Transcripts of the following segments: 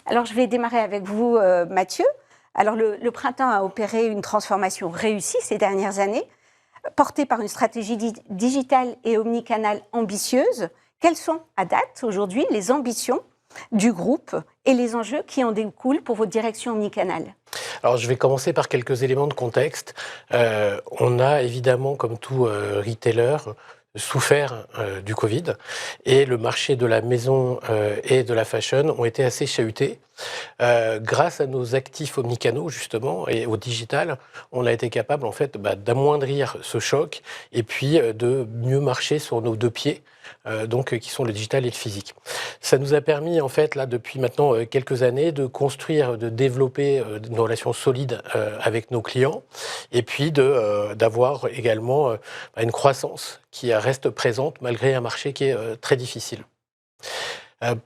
Alors, je vais démarrer avec vous, Mathieu. Alors, le printemps a opéré une transformation réussie ces dernières années, portée par une stratégie digitale et omnicanale ambitieuse. Quelles sont, à date, aujourd'hui, les ambitions du groupe et les enjeux qui en découlent pour votre direction omnicanale? Alors, je vais commencer par quelques éléments de contexte. On a évidemment, comme tout retailer, souffert du Covid et le marché de la maison et de la fashion ont été assez chahutés. Grâce à nos actifs omnicanaux justement et au digital, on a été capable en fait d'amoindrir ce choc et puis de mieux marcher sur nos deux pieds, donc qui sont le digital et le physique. Ça nous a permis en fait là depuis maintenant quelques années de construire, de développer une relation solide avec nos clients et puis d'avoir également une croissance qui reste présente malgré un marché qui est très difficile.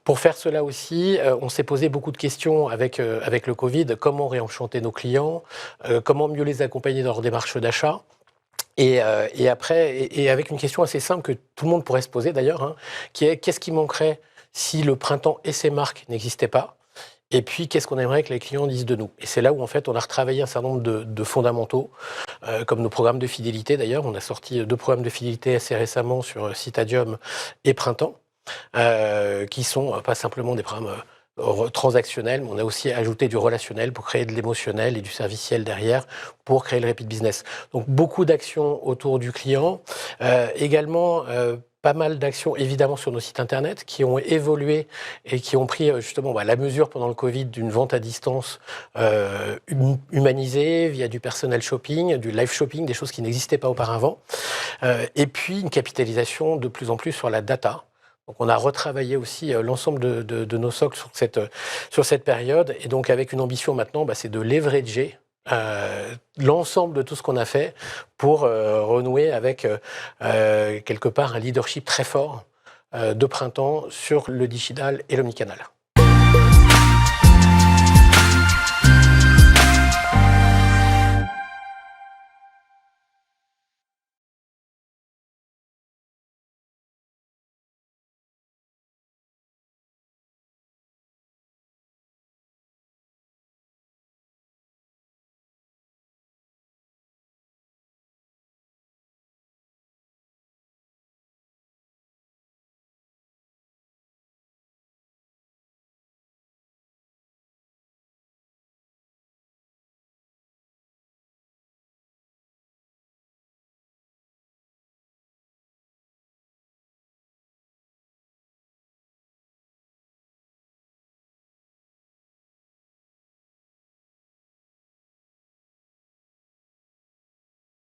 Pour faire cela aussi, on s'est posé beaucoup de questions avec le Covid. Comment réenchanter nos clients, comment mieux les accompagner dans leur démarche d'achat. Et avec une question assez simple que tout le monde pourrait se poser d'ailleurs, hein, qui est qu'est-ce qui manquerait si le printemps et ses marques n'existaient pas? Et puis, qu'est-ce qu'on aimerait que les clients disent de nous? Et c'est là où, en fait, on a retravaillé un certain nombre de fondamentaux, comme nos programmes de fidélité. D'ailleurs, on a sorti 2 programmes de fidélité assez récemment sur Citadium et Printemps, qui sont pas simplement des programmes transactionnels, mais on a aussi ajouté du relationnel pour créer de l'émotionnel et du serviciel derrière pour créer le repeat business. Donc, beaucoup d'actions autour du client. Également, pas mal d'actions évidemment sur nos sites internet qui ont évolué et qui ont pris justement la mesure pendant le Covid d'une vente à distance humanisée via du personnel shopping, du live shopping, des choses qui n'existaient pas auparavant. Et puis une capitalisation de plus en plus sur la data. Donc on a retravaillé aussi l'ensemble de nos socles sur cette période et donc avec une ambition maintenant, c'est de leverager l'ensemble de tout ce qu'on a fait pour renouer avec quelque part un leadership très fort de Printemps sur le digital et l'omnicanal.